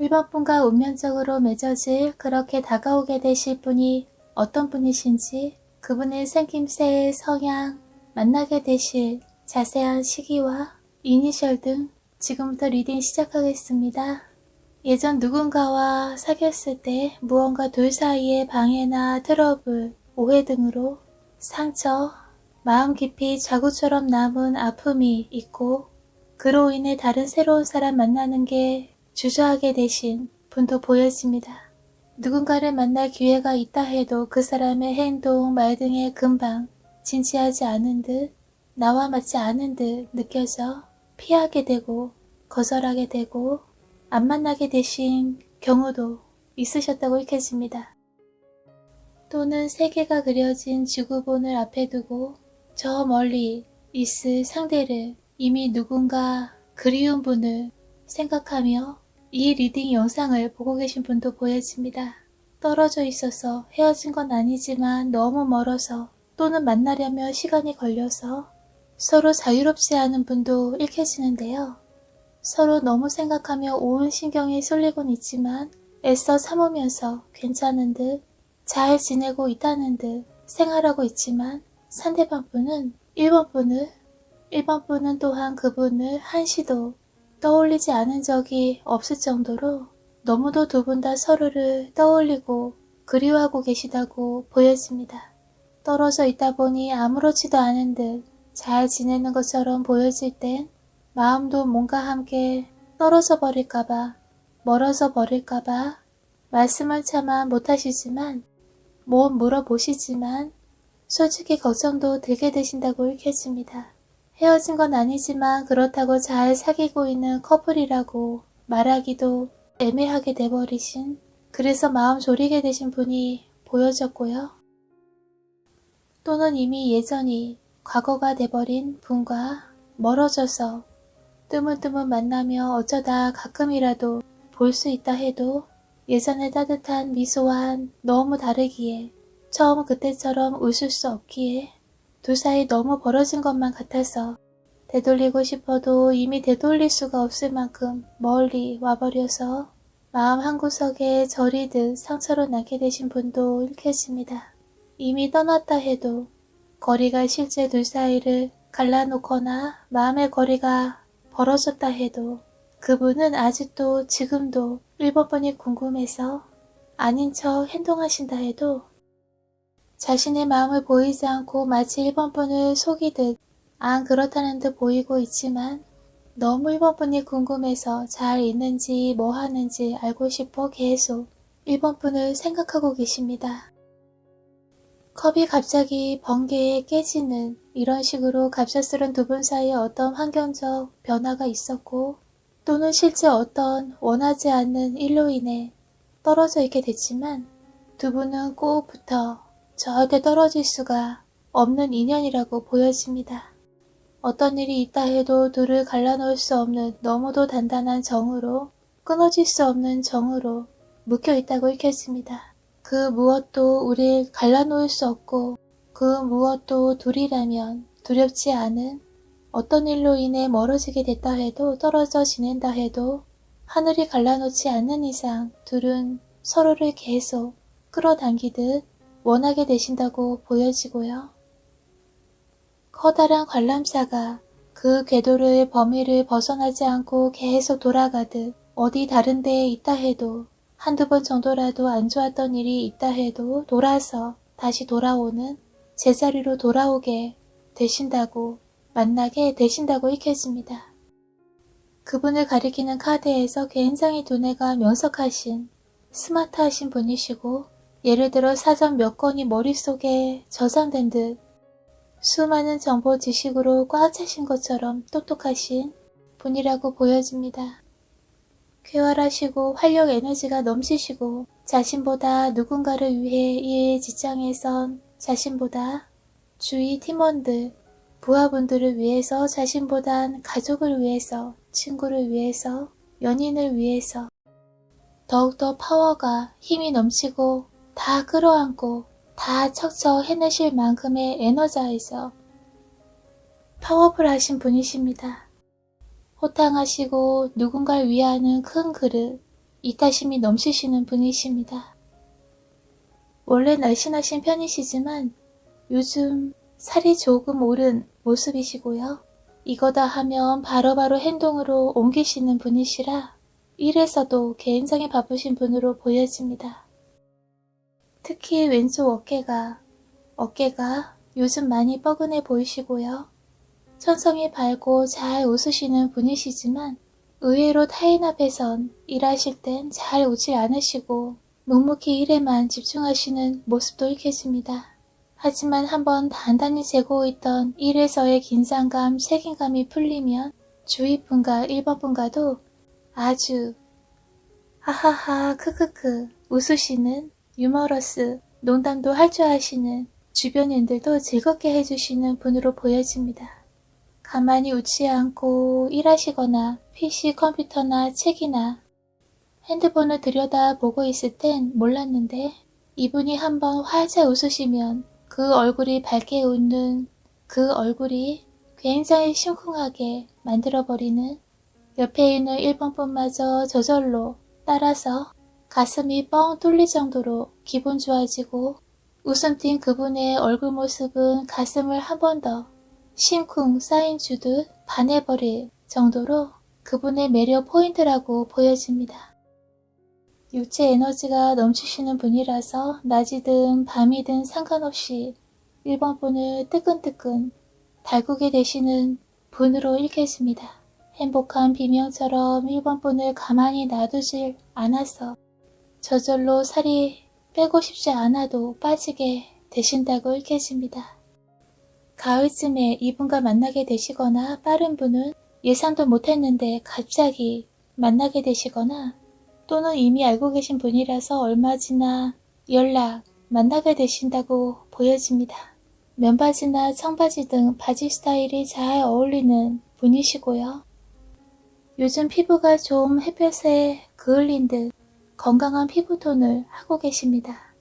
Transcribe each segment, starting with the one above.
1번 분과 운명적으로 맺어질 그렇게 다가오게 되실 분이 어떤 분이신지 그분의 생김새, 성향, 만나게 되실 자세한 시기와 이니셜 등 지금부터 리딩 시작하겠습니다. 예전 누군가와 사귀었을 때 무언가 둘 사이의 방해나 트러블, 오해 등으로 상처, 마음 깊이 자구처럼 남은 아픔이 있고 그로 인해 다른 새로운 사람 만나는 게 주저하게 되신 분도 보여집니다. 누군가를 만날 기회가 있다 해도 그 사람의 행동, 말 등에 금방 진지하지 않은 듯 나와 맞지 않은 듯 느껴져 피하게 되고 거절하게 되고 안 만나게 되신 경우도 있으셨다고 읽혀집니다. 또는 세계가 그려진 지구본을 앞에 두고 저 멀리 있을 상대를 이미 누군가 그리운 분을 생각하며 이 리딩 영상을 보고 계신 분도 보여집니다. 떨어져 있어서 헤어진 건 아니지만 너무 멀어서 또는 만나려면 시간이 걸려서 서로 자유롭지 않은 분도 읽혀지는데요. 서로 너무 생각하며 온 신경이 쏠리곤 있지만 애써 참으면서 괜찮은 듯 잘 지내고 있다는 듯 생활하고 있지만 상대방 분은 1번 분은 또한 그분을 한시도 떠올리지 않은 적이 없을 정도로 너무도 두 분 다 서로를 떠올리고 그리워하고 계시다고 보여집니다. 떨어져 있다 보니 아무렇지도 않은 듯 잘 지내는 것처럼 보여질 땐 마음도 뭔가 함께 떨어져 버릴까봐, 멀어져 버릴까봐 말씀을 차마 못하시지만 못 물어보시지만 솔직히 걱정도 들게 되신다고 읽혀집니다. 헤어진 건 아니지만 그렇다고 잘 사귀고 있는 커플이라고 말하기도 애매하게 돼버리신, 그래서 마음 졸이게 되신 분이 보여졌고요. 또는 이미 예전이 과거가 돼버린 분과 멀어져서 뜨문뜨문 만나며 어쩌다 가끔이라도 볼 수 있다 해도 예전의 따뜻한 미소와는 너무 다르기에 처음 그때처럼 웃을 수 없기에 둘 사이 너무 벌어진 것만 같아서 되돌리고 싶어도 이미 되돌릴 수가 없을 만큼 멀리 와버려서 마음 한구석에 저리듯 상처로 남게 되신 분도 읽혀집니다. 이미 떠났다 해도 거리가 실제 둘 사이를 갈라놓거나 마음의 거리가 벌어졌다 해도 그분은 아직도 지금도 1번 분이 궁금해서 아닌 척 행동하신다 해도 자신의 마음을 보이지 않고 마치 1번 분을 속이듯 안 그렇다는 듯 보이고 있지만 너무 1번 분이 궁금해서 잘 있는지 뭐 하는지 알고 싶어 계속 1번 분을 생각하고 계십니다. 컵이 갑자기 번개에 깨지는 이런 식으로 갑작스런 두 분 사이에 어떤 환경적 변화가 있었고 또는 실제 어떤 원하지 않는 일로 인해 떨어져 있게 됐지만 두 분은 꼭 붙어 절대 떨어질 수가 없는 인연이라고 보여집니다. 어떤 일이 있다 해도 둘을 갈라놓을 수 없는 너무도 단단한 정으로 끊어질 수 없는 정으로 묶여있다고 읽혀집니다. 그 무엇도 우릴 갈라놓을 수 없고 그 무엇도 둘이라면 두렵지 않은 어떤 일로 인해 멀어지게 됐다 해도 떨어져 지낸다 해도 하늘이 갈라놓지 않는 이상 둘은 서로를 계속 끌어당기듯 원하게 되신다고 보여지고요. 커다란 관람차가 그 궤도를 범위를 벗어나지 않고 계속 돌아가듯 어디 다른 데에 있다 해도 한두 번 정도라도 안 좋았던 일이 있다 해도 돌아서 다시 돌아오는 제자리로 돌아오게 되신다고 만나게 되신다고 읽혀집니다. 그분을 가리키는 카드에서 굉장히 두뇌가 명석하신 스마트하신 분이시고 예를 들어 사전 몇 건이 머릿속에 저장된 듯 수많은 정보 지식으로 꽉 차신 것처럼 똑똑하신 분이라고 보여집니다. 쾌활하시고 활력 에너지가 넘치시고 자신보다 누군가를 위해 일 직장에선 자신보다 주위 팀원들, 부하분들을 위해서 자신보단 가족을 위해서, 친구를 위해서, 연인을 위해서 더욱더 파워가 힘이 넘치고 다 끌어안고 다 척척 해내실 만큼의 에너자이저 파워풀하신 분이십니다. 호탕하시고 누군가를 위하는 큰 그릇, 이타심이 넘치시는 분이십니다. 원래 날씬하신 편이시지만 요즘 살이 조금 오른 모습이시고요. 이거다 하면 바로바로 행동으로 옮기시는 분이시라 일에서도 굉장히 바쁘신 분으로 보여집니다. 특히 왼쪽 어깨가 요즘 많이 뻐근해 보이시고요. 천성이 밝고 잘 웃으시는 분이시지만 의외로 타인 앞에선 일하실 땐 잘 웃지 않으시고 묵묵히 일에만 집중하시는 모습도 읽혀집니다. 하지만 한번 단단히 재고 있던 일에서의 긴장감, 책임감이 풀리면 주위 분과 일본 분과도 아주 하하하 크크크 웃으시는 유머러스 농담도 할 줄 아시는 주변인들도 즐겁게 해주시는 분으로 보여집니다. 가만히 웃지 않고 일하시거나 PC 컴퓨터나 책이나 핸드폰을 들여다보고 있을 땐 몰랐는데 이분이 한번 활짝 웃으시면 그 얼굴이 밝게 웃는 그 얼굴이 굉장히 심쿵하게 만들어버리는 옆에 있는 일본 분마저 저절로 따라서 가슴이 뻥 뚫릴 정도로 기분 좋아지고 웃음 띤 그분의 얼굴 모습은 가슴을 한 번 더 심쿵 쌓인 주듯 반해버릴 정도로 그분의 매력 포인트라고 보여집니다. 육체 에너지가 넘치시는 분이라서 낮이든 밤이든 상관없이 일본 분을 뜨끈뜨끈 달구게 되시는 분으로 읽혀집니다. 행복한 비명처럼 일본 분을 가만히 놔두질 않아서 저절로 살이 빼고 싶지 않아도 빠지게 되신다고 읽혀집니다. 가을쯤에 이분과 만나게 되시거나 빠른 분은 예상도 못했는데 갑자기 만나게 되시거나 또는 이미 알고 계신 분이라서 얼마 지나 연락, 만나게 되신다고 보여집니다. 면바지나 청바지 등 바지 스타일이 잘 어울리는 분이시고요. 요즘 피부가 좀 햇볕에 그을린 듯 건강한 피부톤을 하고 계십니다.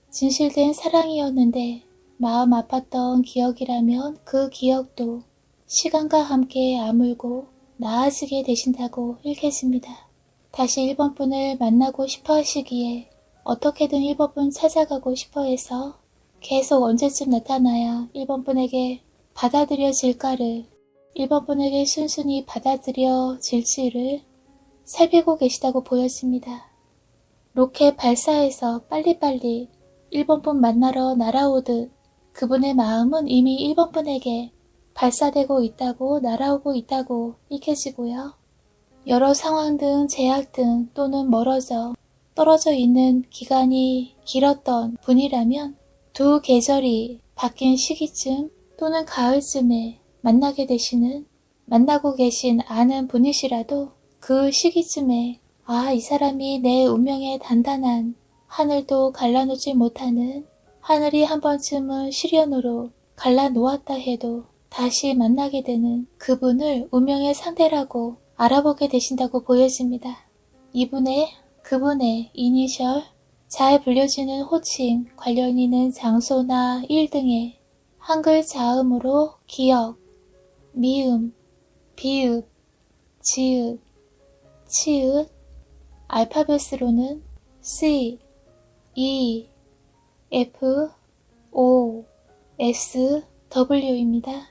진실된 사랑이었는데 마음 아팠던 기억이라면 그 기억도 시간과 함께 아물고 나아지게 되신다고 읽겠습니다. 다시 일본 분을 만나고 싶어 하시기에 어떻게든 일본 분 찾아가고 싶어 해서 계속 언제쯤 나타나야 일본 분에게 받아들여질까를, 일본 분에게 순순히 받아들여질지를 살피고 계시다고 보여집니다. 로켓 발사해서 빨리빨리 일본 분 만나러 날아오듯 그분의 마음은 이미 일본 분에게 발사되고 있다고, 날아오고 있다고 읽혀지고요. 여러 상황 등 제약 등 또는 떨어져 있는 기간이 길었던 분이라면 두 계절이 바뀐 시기쯤 또는 가을쯤에 만나고 계신 아는 분이시라도 그 시기쯤에 이 사람이 내 운명의 단단한 하늘도 갈라놓지 못하는, 하늘이 한 번쯤은 시련으로 갈라놓았다 해도 다시 만나게 되는 그분을 운명의 상대라고 알아보게 되신다고 보여집니다. 그분의 이니셜, 잘 불려지는 호칭, 관련 있는 장소나 일 등의 한글 자음으로 기억, 미음, 비읍, 지읒, 치읒, 알파벳으로는 C, E, F, O, S, W입니다.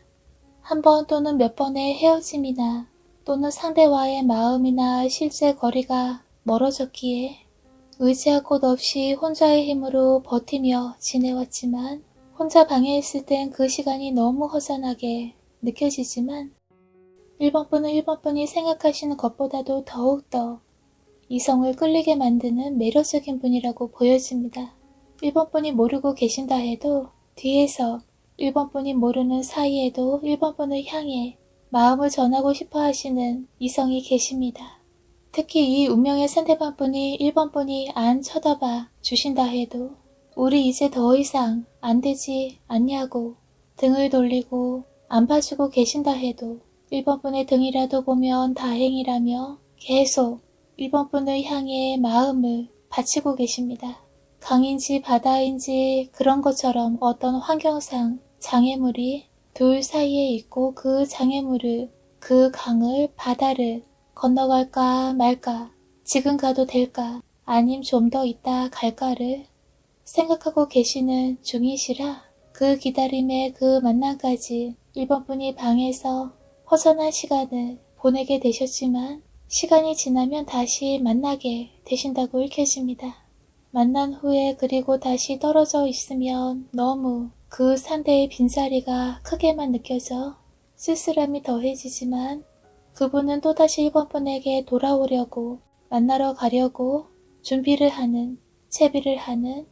한 번 또는 몇 번의 헤어짐이나 또는 상대와의 마음이나 실제 거리가 멀어졌기에 의지할 곳 없이 혼자의 힘으로 버티며 지내왔지만 혼자 방에 있을 땐 그 시간이 너무 허전하게 느껴지지만 일본 분은 일본 분이 생각하시는 것보다도 더욱더 이성을 끌리게 만드는 매력적인 분이라고 보여집니다. 일본 분이 모르고 계신다 해도 뒤에서 일본 분이 모르는 사이에도 일본 분을 향해 마음을 전하고 싶어 하시는 이성이 계십니다. 특히 이 운명의 상대방 분이 일본 분이 안 쳐다봐 주신다 해도 우리 이제 더 이상 안 되지 않냐고 등을 돌리고 안 봐주고 계신다 해도 일본 분의 등이라도 보면 다행이라며 계속 일본 분을 향해 마음을 바치고 계십니다. 강인지 바다인지 그런 것처럼 어떤 환경상 장애물이 둘 사이에 있고 그 장애물을, 그 강을, 바다를 건너갈까 말까 지금 가도 될까? 아님 좀 더 있다 갈까를 생각하고 계시는 중이시라 그 기다림의 그 만남까지 1번 분이 방에서 허전한 시간을 보내게 되셨지만 시간이 지나면 다시 만나게 되신다고 읽혀집니다. 만난 후에 그리고 다시 떨어져 있으면 너무 그 상대의 빈자리가 크게만 느껴져 쓸쓸함이 더해지지만 그분은 또다시 1번 분에게 돌아오려고 만나러 가려고 준비를 하는, 채비를 하는,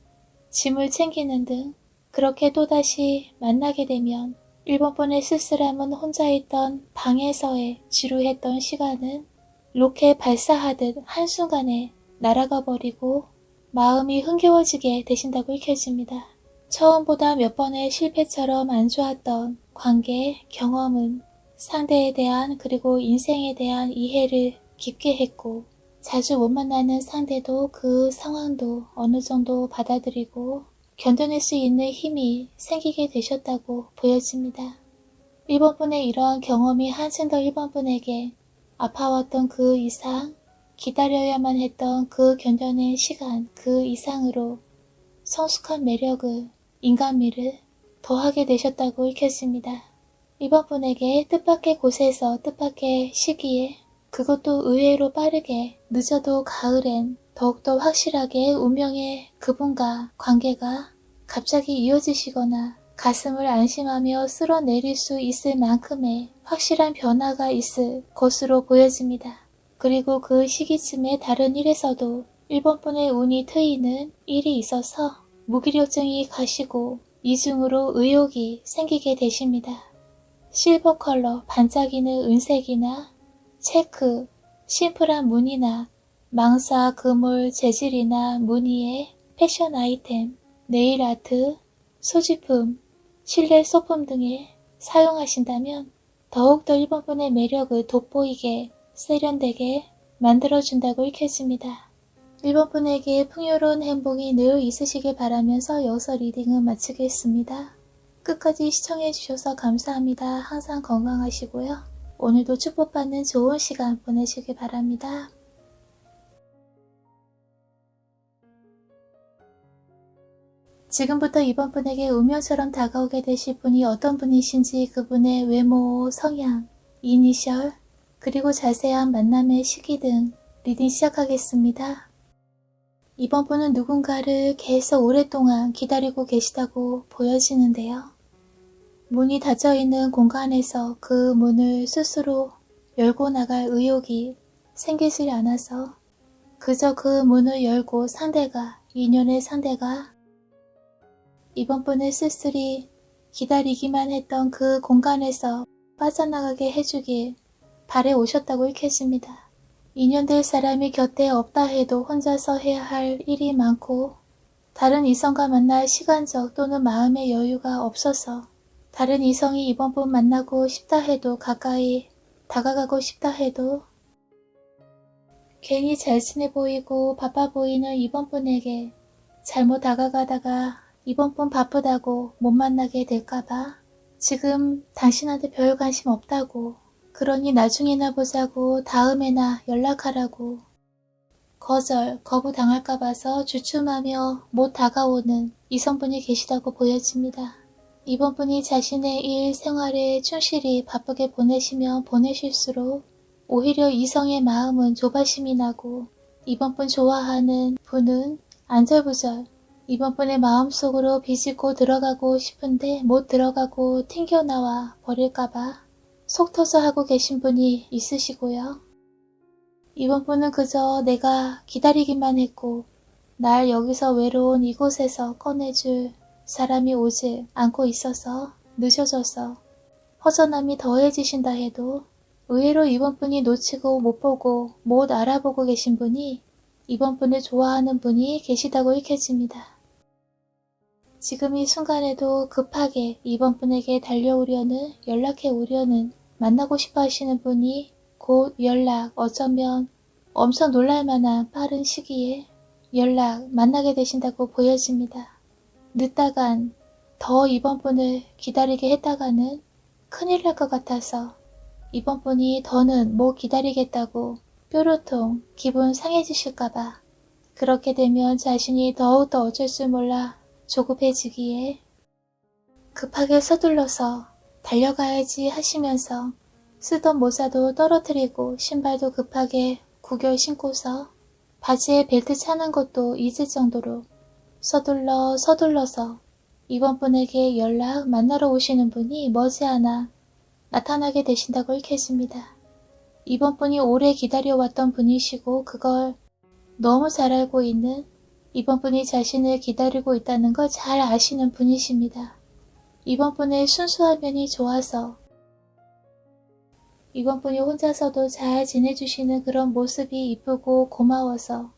짐을 챙기는 등 그렇게 또다시 만나게 되면 1번 분의 쓸쓸함은 혼자 있던 방에서의 지루했던 시간은 로켓 발사하듯 한순간에 날아가 버리고 마음이 흥겨워지게 되신다고 읽혀집니다. 처음보다 몇 번의 실패처럼 안 좋았던 관계, 경험은 상대에 대한 그리고 인생에 대한 이해를 깊게 했고 자주 못 만나는 상대도 그 상황도 어느 정도 받아들이고 견뎌낼 수 있는 힘이 생기게 되셨다고 보여집니다. 1번 분의 이러한 경험이 한층 더 1번 분에게 아파왔던 그 이상, 기다려야만 했던 그 견뎌낸 시간 그 이상으로 성숙한 매력을, 인간미를 더하게 되셨다고 읽혀집니다. 1번 분에게 뜻밖의 곳에서 뜻밖의 시기에 그것도 의외로 빠르게 늦어도 가을엔 더욱더 확실하게 운명의 그분과 관계가 갑자기 이어지시거나 가슴을 안심하며 쓸어내릴 수 있을 만큼의 확실한 변화가 있을 것으로 보여집니다. 그리고 그 시기쯤에 다른 일에서도 1번 분의 운이 트이는 일이 있어서 무기력증이 가시고 이중으로 의욕이 생기게 되십니다. 실버 컬러 반짝이는 은색이나 체크, 심플한 무늬나 망사, 그물, 재질이나 무늬의 패션 아이템, 네일 아트, 소지품, 실내 소품 등에 사용하신다면 더욱더 1번 분의 매력을 돋보이게 세련되게 만들어준다고 읽혀집니다. 1번 분에게 풍요로운 행복이 늘 있으시길 바라면서 여기서 리딩을 마치겠습니다. 끝까지 시청해주셔서 감사합니다. 항상 건강하시고요. 오늘도 축복받는 좋은 시간 보내시길 바랍니다. 지금부터 이번 분에게 운명처럼 다가오게 되실 분이 어떤 분이신지 그분의 외모, 성향, 이니셜, 그리고 자세한 만남의 시기 등 리딩 시작하겠습니다. 이번 분은 누군가를 계속 오랫동안 기다리고 계시다고 보여지는데요. 문이 닫혀있는 공간에서 그 문을 스스로 열고 나갈 의욕이 생기지 않아서 그저 그 문을 열고 인연의 상대가 이번 분을 쓸쓸히 기다리기만 했던 그 공간에서 빠져나가게 해주길 바래 오셨다고 읽혀집니다. 인연될 사람이 곁에 없다 해도 혼자서 해야 할 일이 많고 다른 이성과 만날 시간적 또는 마음의 여유가 없어서 다른 이성이 이번 분 만나고 싶다 해도 가까이 다가가고 싶다 해도 괜히 잘 지내 보이고 바빠 보이는 이번 분에게 잘못 다가가다가 이번 분 바쁘다고 못 만나게 될까봐 지금 당신한테 별 관심 없다고 그러니 나중에나 보자고 다음에나 연락하라고 거부당할까 봐서 주춤하며 못 다가오는 이성분이 계시다고 보여집니다. 이번 분이 자신의 일, 생활에 충실히 바쁘게 보내시면 보내실수록 오히려 이성의 마음은 조바심이 나고 이번 분 좋아하는 분은 안절부절 이번 분의 마음속으로 비집고 들어가고 싶은데 못 들어가고 튕겨나와 버릴까봐 속 터져 하고 계신 분이 있으시고요. 이번 분은 그저 내가 기다리기만 했고 날 여기서 외로운 이곳에서 꺼내줄 사람이 오지 않고 있어서 늦어져서 허전함이 더해지신다 해도 의외로 이번 분이 놓치고 못 보고 못 알아보고 계신 분이 이번 분을 좋아하는 분이 계시다고 읽혀집니다. 지금 이 순간에도 급하게 이번 분에게 달려오려는 연락해 오려는 만나고 싶어 하시는 분이 곧 연락 어쩌면 엄청 놀랄만한 빠른 시기에 만나게 되신다고 보여집니다. 늦다간 더 이번 분을 기다리게 했다가는 큰일 날 것 같아서 이번 분이 더는 못 기다리겠다고 뾰로통 기분 상해지실까봐 그렇게 되면 자신이 더욱더 어쩔 줄 몰라 조급해지기에 급하게 서둘러서 달려가야지 하시면서 쓰던 모자도 떨어뜨리고 신발도 급하게 구겨 신고서 바지에 벨트 차는 것도 잊을 정도로 서둘러서 이번 분에게 연락 만나러 오시는 분이 머지않아 나타나게 되신다고 읽혀집니다. 이번 분이 오래 기다려왔던 분이시고 그걸 너무 잘 알고 있는 이번 분이 자신을 기다리고 있다는 걸 잘 아시는 분이십니다. 이번 분의 순수한 면이 좋아서 이번 분이 혼자서도 잘 지내주시는 그런 모습이 이쁘고 고마워서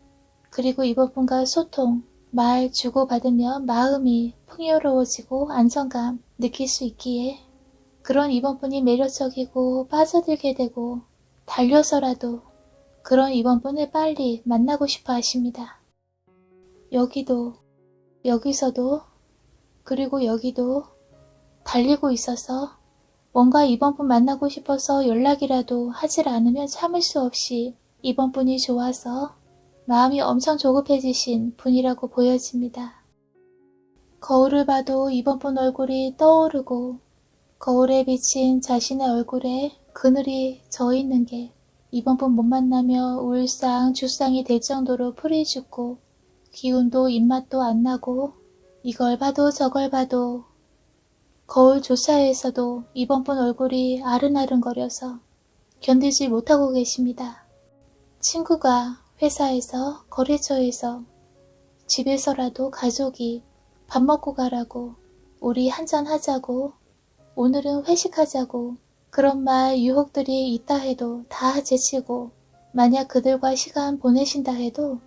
그리고 이번 분과 소통, 말 주고받으면 마음이 풍요로워지고 안정감 느낄 수 있기에 그런 이번 분이 매력적이고 빠져들게 되고 달려서라도 그런 이번 분을 빨리 만나고 싶어 하십니다. 여기도 여기서도 그리고 여기도 달리고 있어서 뭔가 이번 분 만나고 싶어서 연락이라도 하질 않으면 참을 수 없이 이번 분이 좋아서 마음이 엄청 조급해지신 분이라고 보여집니다. 거울을 봐도 이번 분 얼굴이 떠오르고 거울에 비친 자신의 얼굴에 그늘이 져 있는 게 이번 분 못 만나며 울상 죽상이 될 정도로 풀이 죽고 기운도 입맛도 안 나고 이걸 봐도 저걸 봐도 거울조차에서도 이번 분 얼굴이 아른아른거려서 견디지 못하고 계십니다. 친구가 회사에서 거래처에서 집에서라도 가족이 밥 먹고 가라고 우리 한잔 하자고 오늘은 회식하자고 그런 말 유혹들이 있다 해도 다 제치고 만약 그들과 시간 보내신다 해도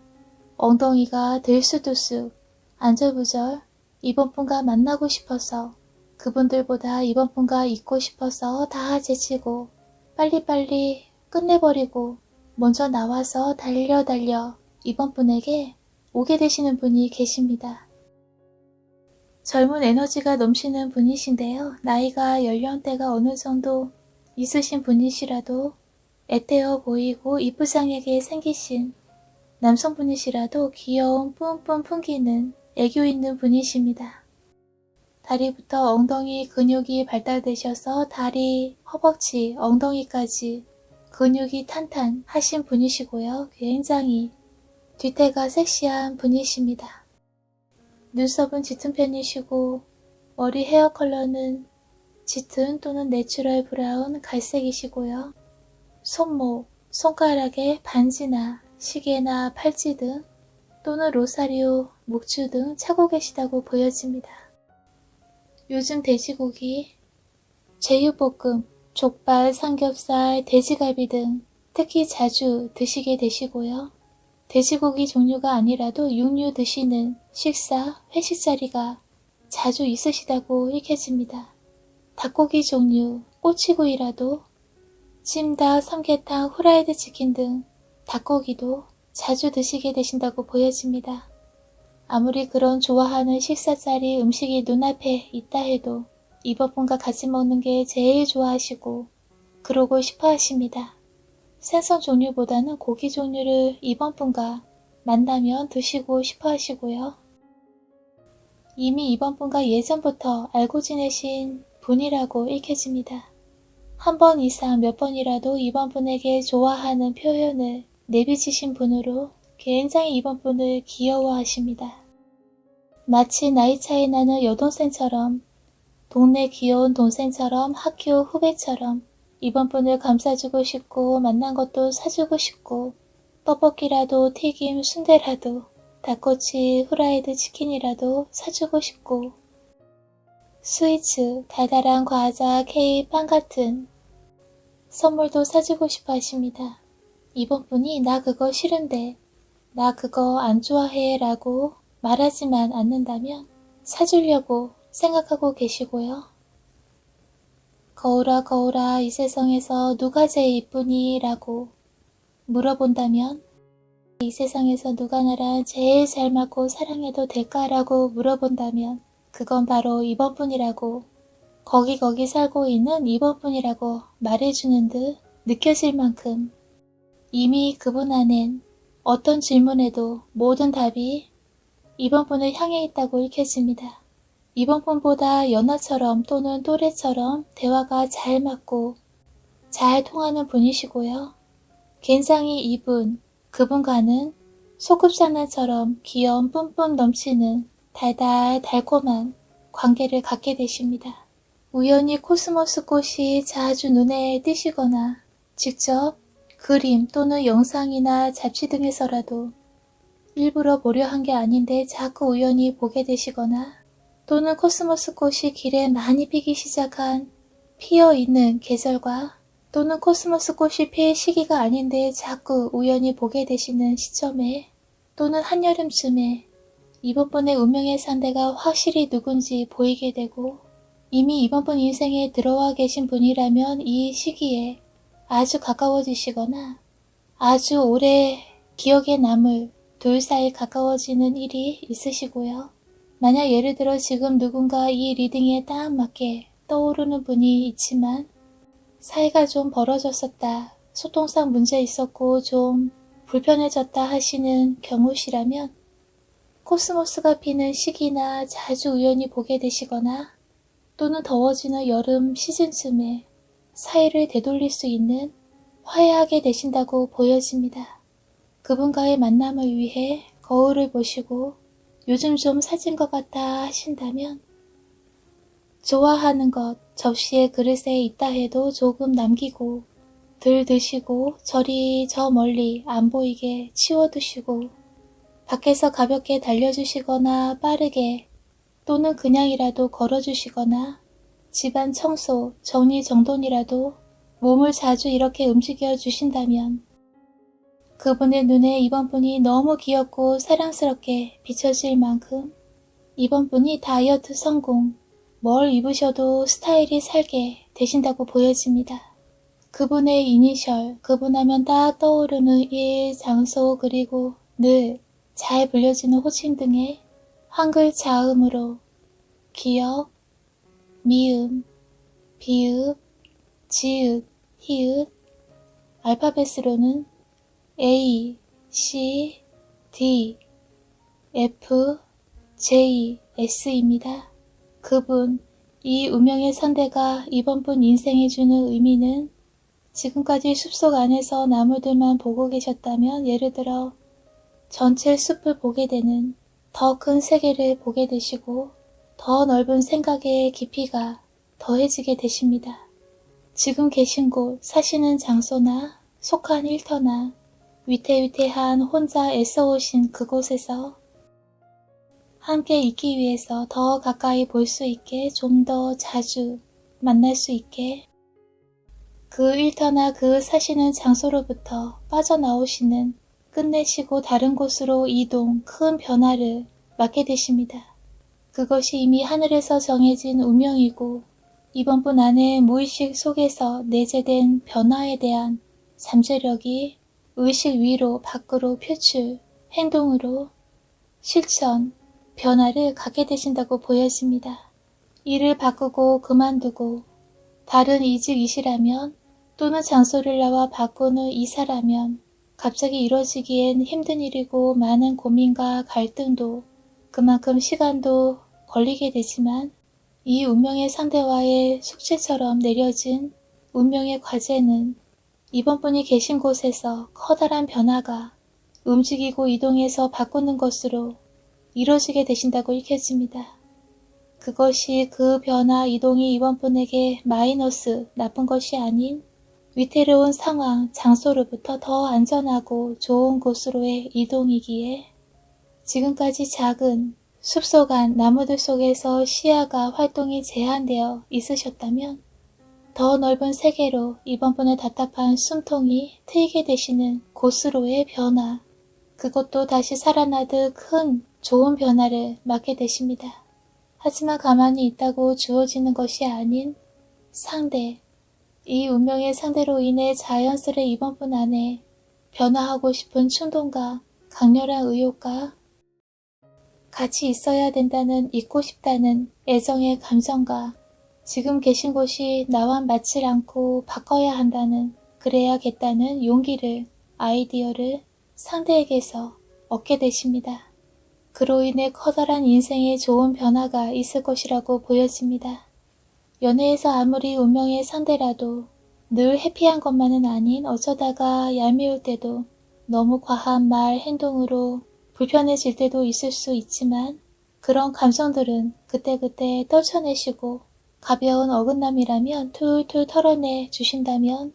엉덩이가 들쑥들쑥 안절부절 이번 분과 만나고 싶어서 그분들보다 이번 분과 있고 싶어서 다 제치고 빨리빨리 끝내버리고 먼저 나와서 달려 이번 분에게 오게 되시는 분이 계십니다. 젊은 에너지가 넘치는 분이신데요. 나이가 연령대가 어느 정도 있으신 분이시라도 애태어 보이고 이쁘장하게 생기신 남성분이시라도 귀여운 뿜뿜 풍기는 애교 있는 분이십니다. 다리부터 엉덩이 근육이 발달되셔서 다리, 허벅지, 엉덩이까지 근육이 탄탄하신 분이시고요. 굉장히 뒤태가 섹시한 분이십니다. 눈썹은 짙은 편이시고 머리 헤어 컬러는 짙은 또는 내추럴 브라운 갈색이시고요. 손목, 손가락에 반지나 시계나 팔찌 등 또는 로사리오, 묵주 등 차고 계시다고 보여집니다. 요즘 돼지고기, 제육볶음, 족발, 삼겹살, 돼지갈비 등 특히 자주 드시게 되시고요. 돼지고기 종류가 아니라도 육류 드시는 식사, 회식 자리가 자주 있으시다고 읽혀집니다. 닭고기 종류, 꼬치구이라도 찜닭, 삼계탕, 후라이드 치킨 등 닭고기도 자주 드시게 되신다고 보여집니다. 아무리 그런 좋아하는 식사 자리 음식이 눈앞에 있다 해도 이번 분과 같이 먹는 게 제일 좋아하시고 그러고 싶어 하십니다. 생선 종류보다는 고기 종류를 이번 분과 만나면 드시고 싶어 하시고요. 이미 이번 분과 예전부터 알고 지내신 분이라고 읽혀집니다. 한 번 이상 몇 번이라도 이번 분에게 좋아하는 표현을 내비치신 분으로 굉장히 이번 분을 귀여워하십니다. 마치 나이 차이 나는 여동생처럼 동네 귀여운 동생처럼 학교 후배처럼 이번 분을 감싸주고 싶고 만난 것도 사주고 싶고 떡볶이라도 튀김 순대라도 닭꼬치 후라이드 치킨이라도 사주고 싶고 스위츠, 달달한 과자, 케이크, 빵 같은 선물도 사주고 싶어 하십니다. 이번 분이 나 그거 싫은데 나 그거 안 좋아해 라고 말하지만 않는다면 사주려고 생각하고 계시고요. 거울아 거울아 이 세상에서 누가 제일 이쁘니? 라고 물어본다면 이 세상에서 누가 나랑 제일 잘 맞고 사랑해도 될까? 라고 물어본다면 그건 바로 이번 분이라고 거기 살고 있는 이번 분이라고 말해주는 듯 느껴질 만큼 이미 그분 안엔 어떤 질문에도 모든 답이 이번 분을 향해 있다고 읽혀집니다. 이번 분보다 연하처럼 또는 또래처럼 대화가 잘 맞고 잘 통하는 분이시고요. 굉장히 그분과는 소꿉장난처럼 귀여움 뿜뿜 넘치는 달달달콤한 관계를 갖게 되십니다. 우연히 코스모스 꽃이 자주 눈에 띄시거나 직접 그림 또는 영상이나 잡지 등에서라도 일부러 보려 한 게 아닌데 자꾸 우연히 보게 되시거나 또는 코스모스 꽃이 길에 많이 피기 시작한 피어있는 계절과 또는 코스모스 꽃이 필 시기가 아닌데 자꾸 우연히 보게 되시는 시점에 또는 한여름쯤에 이번 분의 운명의 상대가 확실히 누군지 보이게 되고 이미 이번 분 인생에 들어와 계신 분이라면 이 시기에 아주 가까워지시거나 아주 오래 기억에 남을 둘 사이 가까워지는 일이 있으시고요. 만약 예를 들어 지금 누군가 이 리딩에 딱 맞게 떠오르는 분이 있지만 사이가 좀 벌어졌었다, 소통상 문제 있었고 좀 불편해졌다 하시는 경우시라면 코스모스가 피는 시기나 자주 우연히 보게 되시거나 또는 더워지는 여름 시즌쯤에 사이를 되돌릴 수 있는 화해하게 되신다고 보여집니다. 그분과의 만남을 위해 거울을 보시고 요즘 좀 살찐 것 같다 하신다면 좋아하는 것 접시에 그릇에 있다 해도 조금 남기고 덜 드시고 저리 저 멀리 안 보이게 치워두시고 밖에서 가볍게 달려주시거나 빠르게 또는 그냥이라도 걸어주시거나 집안 청소, 정리정돈이라도 몸을 자주 이렇게 움직여 주신다면 그분의 눈에 이번 분이 너무 귀엽고 사랑스럽게 비춰질 만큼 이번 분이 다이어트 성공, 뭘 입으셔도 스타일이 살게 되신다고 보여집니다. 그분의 이니셜, 그분 하면 딱 떠오르는 일, 장소 그리고 늘 잘 불려지는 호칭 등의 한글 자음으로 기역, 미음, 비읍, 지읒, 히읗, 알파벳으로는 A, C, D, F, J, S입니다. 그분, 이 운명의 상대가 이번 분 인생에 주는 의미는 지금까지 숲속 안에서 나무들만 보고 계셨다면 예를 들어 전체 숲을 보게 되는 더 큰 세계를 보게 되시고 더 넓은 생각의 깊이가 더해지게 되십니다. 지금 계신 곳, 사시는 장소나 속한 일터나 위태위태한 혼자 애써오신 그곳에서 함께 있기 위해서 더 가까이 볼 수 있게 좀 더 자주 만날 수 있게 그 일터나 그 사시는 장소로부터 빠져나오시는 끝내시고 다른 곳으로 이동, 큰 변화를 맞게 되십니다. 그것이 이미 하늘에서 정해진 운명이고 이번 분 안에 무의식 속에서 내재된 변화에 대한 잠재력이 의식 위로 밖으로 표출, 행동으로 실천, 변화를 갖게 되신다고 보여집니다. 일을 바꾸고 그만두고 다른 이직이시라면 또는 장소를 나와 바꾸는 이사라면 갑자기 이뤄지기엔 힘든 일이고 많은 고민과 갈등도 그만큼 시간도 걸리게 되지만 이 운명의 상대와의 숙제처럼 내려진 운명의 과제는 이번 분이 계신 곳에서 커다란 변화가 움직이고 이동해서 바꾸는 것으로 이루어지게 되신다고 읽혀집니다. 그것이 그 변화, 이동이 이번 분에게 마이너스, 나쁜 것이 아닌 위태로운 상황, 장소로부터 더 안전하고 좋은 곳으로의 이동이기에 지금까지 작은 숲속 안 나무들 속에서 시야가 활동이 제한되어 있으셨다면 더 넓은 세계로 이번 분의 답답한 숨통이 트이게 되시는 곳으로의 변화, 그것도 다시 살아나듯 큰 좋은 변화를 맞게 되십니다. 하지만 가만히 있다고 주어지는 것이 아닌 상대, 이 운명의 상대로 인해 자연스레 이번 분 안에 변화하고 싶은 충동과 강렬한 의욕과 같이 있어야 된다는, 있고 싶다는 애정의 감정과 지금 계신 곳이 나와 맞질 않고 바꿔야 한다는, 그래야겠다는 용기를 아이디어를 상대에게서 얻게 되십니다. 그로 인해 커다란 인생에 좋은 변화가 있을 것이라고 보여집니다. 연애에서 아무리 운명의 상대라도 늘 해피한 것만은 아닌 어쩌다가 얄미울 때도 너무 과한 말, 행동으로 불편해질 때도 있을 수 있지만 그런 감정들은 그때그때 떨쳐내시고 가벼운 어긋남이라면 툴툴 털어내 주신다면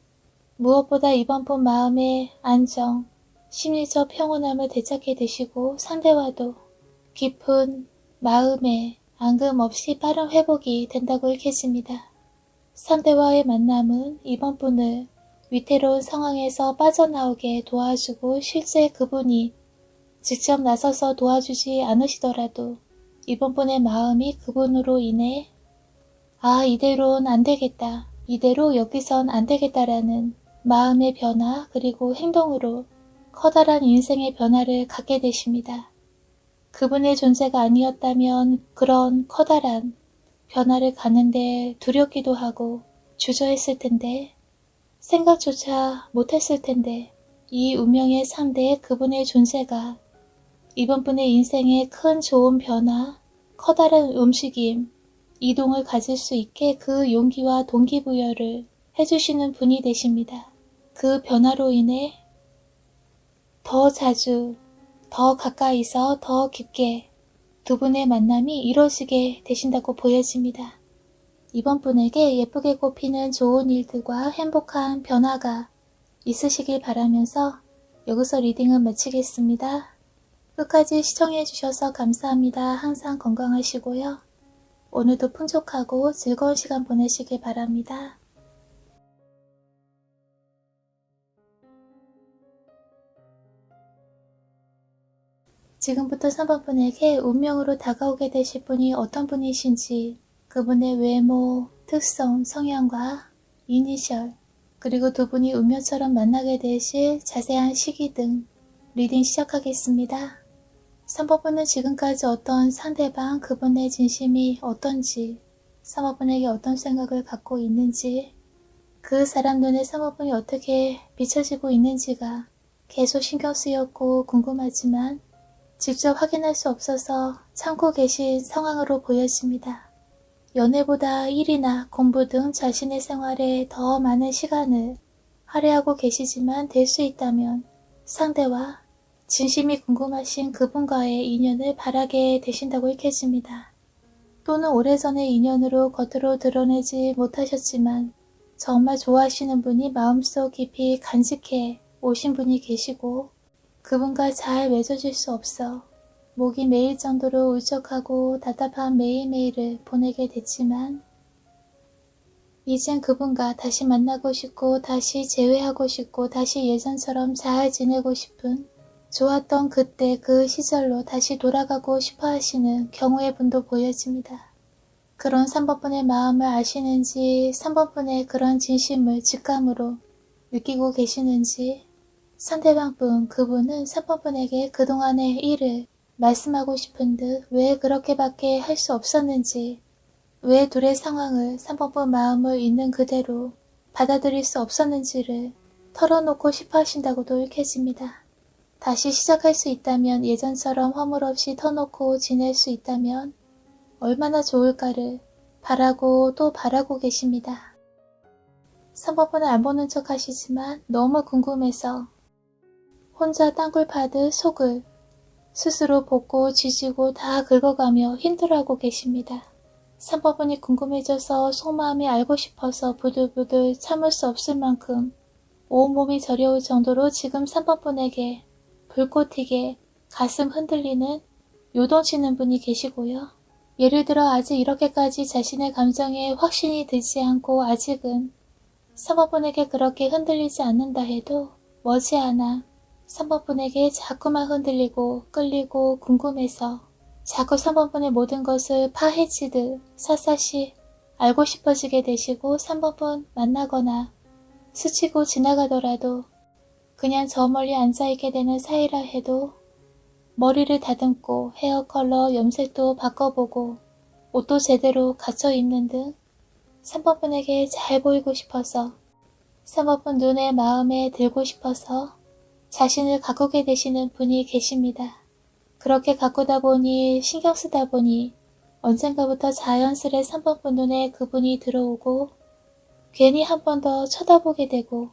무엇보다 이번 분 마음의 안정, 심리적 평온함을 되찾게 되시고 상대와도 깊은 마음의 앙금 없이 빠른 회복이 된다고 읽혀집니다. 상대와의 만남은 이번 분을 위태로운 상황에서 빠져나오게 도와주고 실제 그분이 직접 나서서 도와주지 않으시더라도 이번 분의 마음이 그분으로 인해 이대로는 안 되겠다. 이대로 여기선 안 되겠다라는 마음의 변화 그리고 행동으로 커다란 인생의 변화를 갖게 되십니다. 그분의 존재가 아니었다면 그런 커다란 변화를 가는데 두렵기도 하고 주저했을 텐데 생각조차 못했을 텐데 이 운명의 상대의 그분의 존재가 이번 분의 인생에 큰 좋은 변화, 커다란 움직임, 이동을 가질 수 있게 그 용기와 동기부여를 해주시는 분이 되십니다. 그 변화로 인해 더 자주, 더 가까이서 더 깊게 두 분의 만남이 이루어지게 되신다고 보여집니다. 이번 분에게 예쁘게 꼽히는 좋은 일들과 행복한 변화가 있으시길 바라면서 여기서 리딩은 마치겠습니다. 끝까지 시청해주셔서 감사합니다. 항상 건강하시고요. 오늘도 풍족하고 즐거운 시간 보내시길 바랍니다. 지금부터 3번 분에게 운명으로 다가오게 되실 분이 어떤 분이신지 그분의 외모, 특성, 성향과 이니셜 그리고 두 분이 운명처럼 만나게 되실 자세한 시기 등 리딩 시작하겠습니다. 3번 분은 지금까지 어떤 상대방 그분의 진심이 어떤지 3번 분에게 어떤 생각을 갖고 있는지 그 사람 눈에 3번 분이 어떻게 비춰지고 있는지가 계속 신경 쓰였고 궁금하지만 직접 확인할 수 없어서 참고 계신 상황으로 보여집니다. 연애보다 일이나 공부 등 자신의 생활에 더 많은 시간을 할애하고 계시지만 될 수 있다면 상대와 진심이 궁금하신 그분과의 인연을 바라게 되신다고 읽혀집니다. 또는 오래전의 인연으로 겉으로 드러내지 못하셨지만 정말 좋아하시는 분이 마음속 깊이 간직해 오신 분이 계시고 그분과 잘 맺어질 수 없어 목이 메일 정도로 울적하고 답답한 매일매일을 보내게 됐지만 이젠 그분과 다시 만나고 싶고 다시 재회하고 싶고 다시 예전처럼 잘 지내고 싶은 좋았던 그때 그 시절로 다시 돌아가고 싶어 하시는 경우의 분도 보여집니다. 그런 3번 분의 마음을 아시는지 3번 분의 그런 진심을 직감으로 느끼고 계시는지 상대방 분 그분은 3번 분에게 그동안의 일을 말씀하고 싶은 듯 왜 그렇게밖에 할 수 없었는지 왜 둘의 상황을 3번 분 마음을 있는 그대로 받아들일 수 없었는지를 털어놓고 싶어 하신다고도 읽혀집니다. 다시 시작할 수 있다면 예전처럼 허물 없이 터놓고 지낼 수 있다면 얼마나 좋을까를 바라고 또 바라고 계십니다. 3번 분은 안 보는 척 하시지만 너무 궁금해서 혼자 땅굴 파듯 속을 스스로 볶고 지지고 다 긁어가며 힘들어하고 계십니다. 3번 분이 궁금해져서 속마음이 알고 싶어서 부들부들 참을 수 없을 만큼 온몸이 저려올 정도로 지금 3번 분에게 불꽃 튀게 가슴 흔들리는 요동치는 분이 계시고요. 예를 들어 아직 이렇게까지 자신의 감정에 확신이 들지 않고 아직은 3번 분에게 그렇게 흔들리지 않는다 해도 머지않아 3번 분에게 자꾸만 흔들리고 끌리고 궁금해서 자꾸 3번 분의 모든 것을 파헤치듯 샅샅이 알고 싶어지게 되시고 3번 분 만나거나 스치고 지나가더라도 그냥 저 멀리 앉아있게 되는 사이라 해도 머리를 다듬고 헤어 컬러 염색도 바꿔보고 옷도 제대로 갖춰 입는 등 3번 분에게 잘 보이고 싶어서 3번 분 눈에 마음에 들고 싶어서 자신을 가꾸게 되시는 분이 계십니다. 그렇게 가꾸다 보니 신경 쓰다 보니 언젠가부터 자연스레 3번분 눈에 그분이 들어오고 괜히 한 번 더 쳐다보게 되고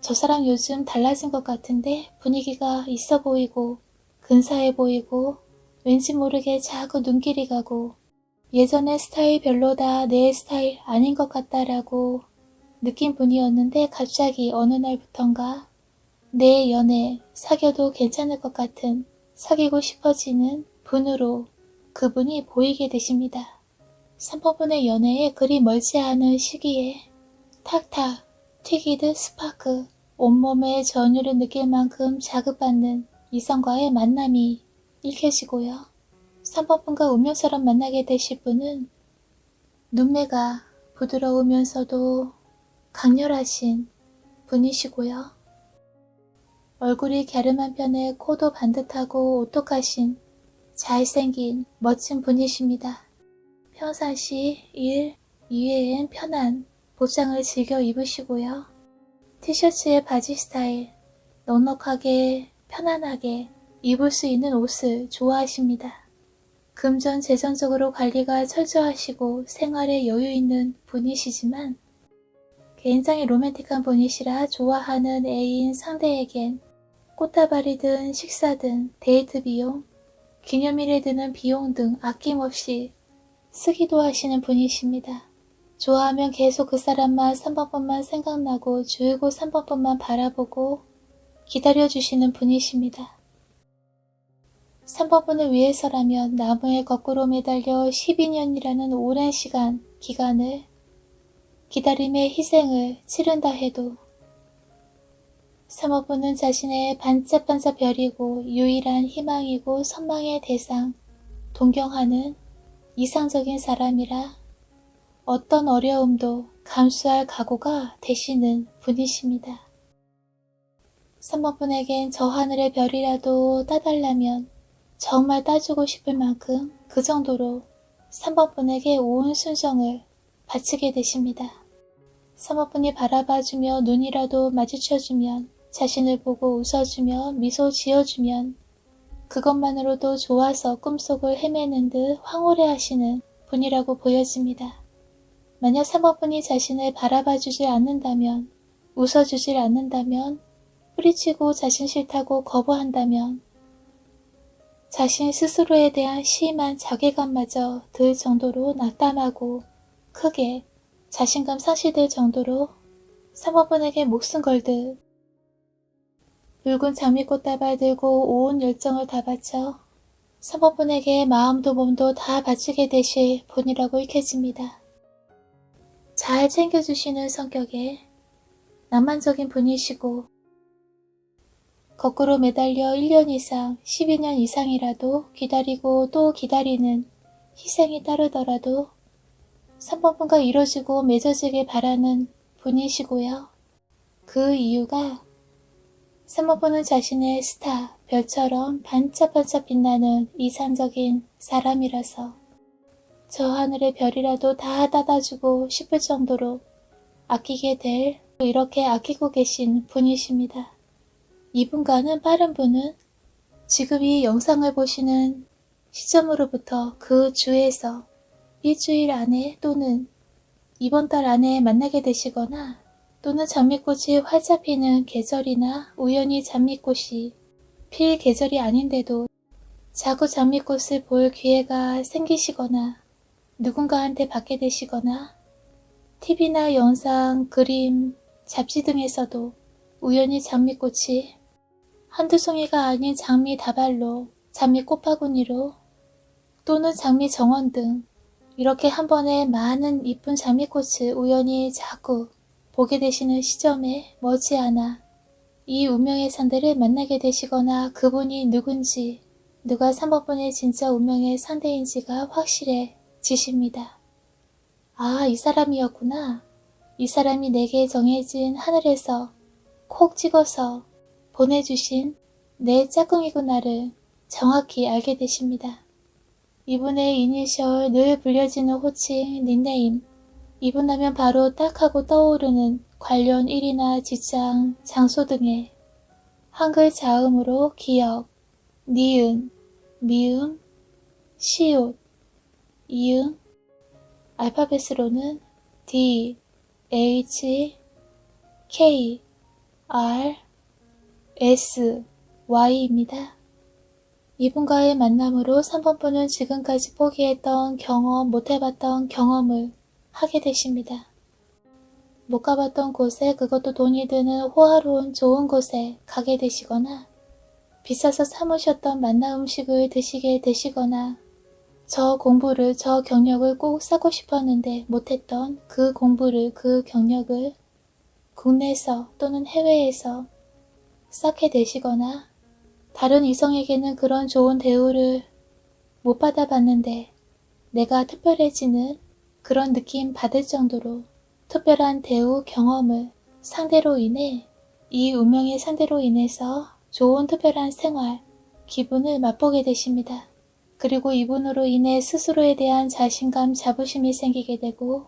저 사람 요즘 달라진 것 같은데 분위기가 있어 보이고 근사해 보이고 왠지 모르게 자꾸 눈길이 가고 예전에 스타일 별로다 내 스타일 아닌 것 같다라고 느낀 분이었는데 갑자기 어느 날부턴가 내 연애 사귀어도 괜찮을 것 같은 사귀고 싶어지는 분으로 그분이 보이게 되십니다. 3번분의 연애에 그리 멀지 않은 시기에 탁탁 튀기듯 스파크 온몸에 전율을 느낄 만큼 자극받는 이성과의 만남이 읽혀지고요. 3번분과 운명처럼 만나게 되실 분은 눈매가 부드러우면서도 강렬하신 분이시고요. 얼굴이 갸름한 편에 코도 반듯하고 오똑하신 잘생긴 멋진 분이십니다. 평상시 일 이외엔 편한 복장을 즐겨 입으시고요. 티셔츠에 바지 스타일 넉넉하게 편안하게 입을 수 있는 옷을 좋아하십니다. 금전 재정적으로 관리가 철저하시고 생활에 여유 있는 분이시지만 굉장히 로맨틱한 분이시라 좋아하는 애인 상대에겐 꽃다발이든 식사든 데이트 비용, 기념일에 드는 비용 등 아낌없이 쓰기도 하시는 분이십니다. 좋아하면 계속 그 사람만 3번뿐만 생각나고 줄곧 3번뿐만 바라보고 기다려주시는 분이십니다. 3번분을 위해서라면 나무에 거꾸로 매달려 12년이라는 오랜 기간을 기다림의 희생을 치른다 해도 3번분은 자신의 반짝반짝 별이고 유일한 희망이고 선망의 대상, 동경하는 이상적인 사람이라 어떤 어려움도 감수할 각오가 되시는 분이십니다. 3번분에겐 저 하늘의 별이라도 따달라면 정말 따주고 싶을 만큼 그 정도로 3번분에게 온 순정을 바치게 되십니다. 3번분이 바라봐주며 눈이라도 마주쳐주면 자신을 보고 웃어주며 미소 지어주면 그것만으로도 좋아서 꿈속을 헤매는 듯 황홀해하시는 분이라고 보여집니다. 만약 3번분이 자신을 바라봐주질 않는다면, 웃어주질 않는다면, 뿌리치고 자신 싫다고 거부한다면 자신 스스로에 대한 심한 자괴감마저 들 정도로 낙담하고 크게 자신감 상실될 정도로 3번분에게 목숨 걸듯 붉은 장미꽃다발 들고 온 열정을 다 바쳐 3번분에게 마음도 몸도 다 바치게 되실 분이라고 읽혀집니다. 잘 챙겨주시는 성격에 낭만적인 분이시고 거꾸로 매달려 1년 이상, 12년 이상이라도 기다리고 또 기다리는 희생이 따르더라도 3번분과 이루어지고 맺어지길 바라는 분이시고요. 그 이유가 3번분은 자신의 스타, 별처럼 반짝반짝 빛나는 이상적인 사람이라서 저 하늘의 별이라도 다 따다주고 싶을 정도로 아끼게 될 이렇게 아끼고 계신 분이십니다. 이분과는 빠른 분은 지금 이 영상을 보시는 시점으로부터 그 주에서 일주일 안에 또는 이번 달 안에 만나게 되시거나 또는 장미꽃이 활짝 피는 계절이나 우연히 장미꽃이 필 계절이 아닌데도 자꾸 장미꽃을 볼 기회가 생기시거나 누군가한테 받게 되시거나 TV나 영상, 그림, 잡지 등에서도 우연히 장미꽃이 한두 송이가 아닌 장미 다발로, 장미 꽃바구니로 또는 장미 정원 등 이렇게 한 번에 많은 이쁜 장미꽃을 우연히 자꾸 보게 되시는 시점에 머지않아 이 운명의 상대를 만나게 되시거나 그분이 누군지 누가 3번분의 진짜 운명의 상대인지가 확실해지십니다. 아, 이 사람이었구나. 이 사람이 내게 정해진 하늘에서 콕 찍어서 보내주신 내 짝꿍이구나를 정확히 알게 되십니다. 이분의 이니셜, 늘 불려지는 호칭, 닉네임, 이분 하면 바로 딱 하고 떠오르는 관련 일이나 직장, 장소 등의 한글 자음으로 기억, 니은, 미음, 시옷, 이응, 알파벳으로는 D, H, K, R, S, Y입니다. 이분과의 만남으로 3번 분은 지금까지 포기했던 경험, 못해봤던 경험을 하게 되십니다. 못 가봤던 곳에, 그것도 돈이 드는 호화로운 좋은 곳에 가게 되시거나, 비싸서 사모셨던 만나 음식을 드시게 되시거나, 저 공부를, 저 경력을 꼭 쌓고 싶었는데 못했던 그 공부를, 그 경력을 국내에서 또는 해외에서 쌓게 되시거나, 다른 이성에게는 그런 좋은 대우를 못 받아봤는데 내가 특별해지는 그런 느낌 받을 정도로 특별한 대우 경험을 상대로 인해, 이 운명의 상대로 인해서 좋은 특별한 생활, 기분을 맛보게 되십니다. 그리고 이분으로 인해 스스로에 대한 자신감, 자부심이 생기게 되고,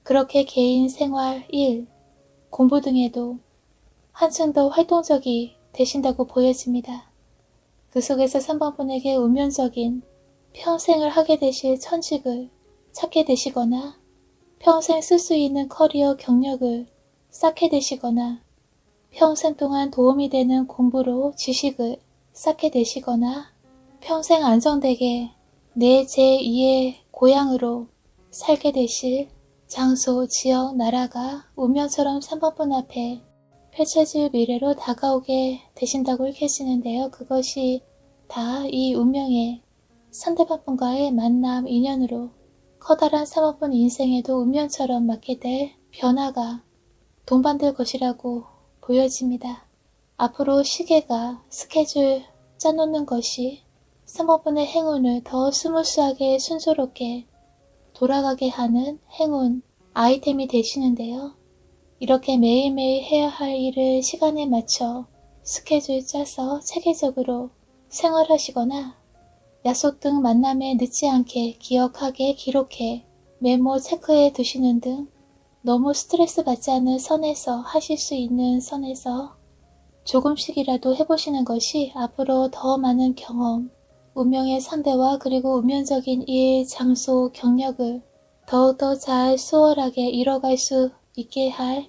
그렇게 개인 생활, 일, 공부 등에도 한층 더 활동적이 되신다고 보여집니다. 그 속에서 3번 분에게 운명적인 평생을 하게 되실 천직을 찾게 되시거나, 평생 쓸 수 있는 커리어 경력을 쌓게 되시거나, 평생 동안 도움이 되는 공부로 지식을 쌓게 되시거나, 평생 안정되게 내 제2의 고향으로 살게 되실 장소, 지역, 나라가 운명처럼 3번 분 앞에 펼쳐질 미래로 다가오게 되신다고 읽혀지는데요. 그것이 다 이 운명의 상대방 분과의 만남, 인연으로 커다란 3번 분 인생에도 운명처럼 맞게 될 변화가 동반될 것이라고 보여집니다. 앞으로 시계가 스케줄 짜놓는 것이 3번 분의 행운을 더 스무스하게 순조롭게 돌아가게 하는 행운 아이템이 되시는데요. 이렇게 매일매일 해야 할 일을 시간에 맞춰 스케줄 짜서 체계적으로 생활하시거나, 약속 등 만남에 늦지 않게 기억하게 기록해 메모 체크해 두시는 등 너무 스트레스 받지 않는 선에서, 하실 수 있는 선에서 조금씩이라도 해보시는 것이 앞으로 더 많은 경험, 운명의 상대와 그리고 운명적인 일, 장소, 경력을 더욱더 잘 수월하게 이뤄갈 수 있게 할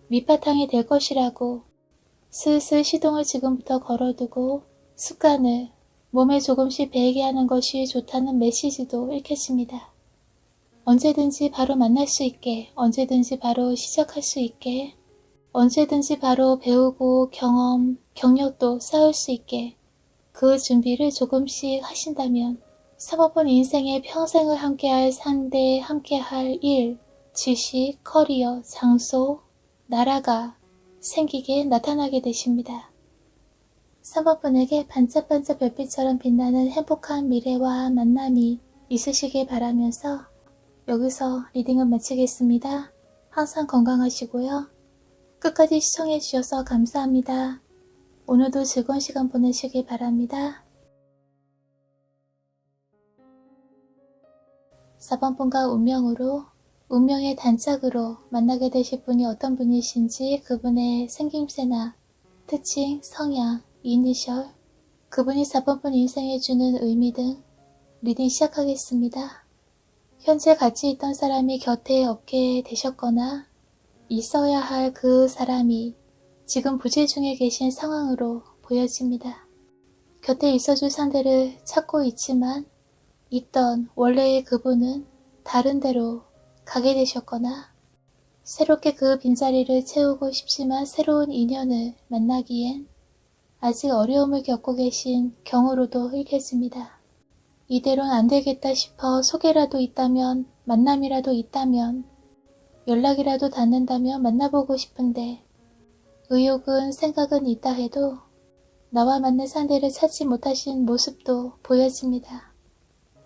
밑바탕이 될 것이라고, 슬슬 시동을 지금부터 걸어두고 습관을 몸에 조금씩 배게 하는 것이 좋다는 메시지도 읽혔습니다. 언제든지 바로 만날 수 있게, 언제든지 바로 시작할 수 있게, 언제든지 바로 배우고 경험, 경력도 쌓을 수 있게 그 준비를 조금씩 하신다면 3번 분 인생의 평생을 함께할 상대, 함께할 일, 지식, 커리어, 장소, 나라가 생기게 나타나게 되십니다. 3번 분에게 반짝반짝 별빛처럼 빛나는 행복한 미래와 만남이 있으시길 바라면서 여기서 리딩을 마치겠습니다. 항상 건강하시고요. 끝까지 시청해주셔서 감사합니다. 오늘도 즐거운 시간 보내시길 바랍니다. 4번 분과 운명으로, 운명의 단짝으로 만나게 되실 분이 어떤 분이신지, 그분의 생김새나 특징, 성향, 이니셜, 그분이 4번 분 인생에 주는 의미 등 리딩 시작하겠습니다. 현재 같이 있던 사람이 곁에 없게 되셨거나 있어야 할 그 사람이 지금 부재 중에 계신 상황으로 보여집니다. 곁에 있어줄 상대를 찾고 있지만 있던 원래의 그분은 다른 데로 가게 되셨거나, 새롭게 그 빈자리를 채우고 싶지만 새로운 인연을 만나기엔 아직 어려움을 겪고 계신 경우로도 읽혀집니다. 이대로는 안 되겠다 싶어 소개라도 있다면, 만남이라도 있다면, 연락이라도 닿는다면 만나보고 싶은데 의욕은, 생각은 있다 해도 나와 맞는 상대를 찾지 못하신 모습도 보여집니다.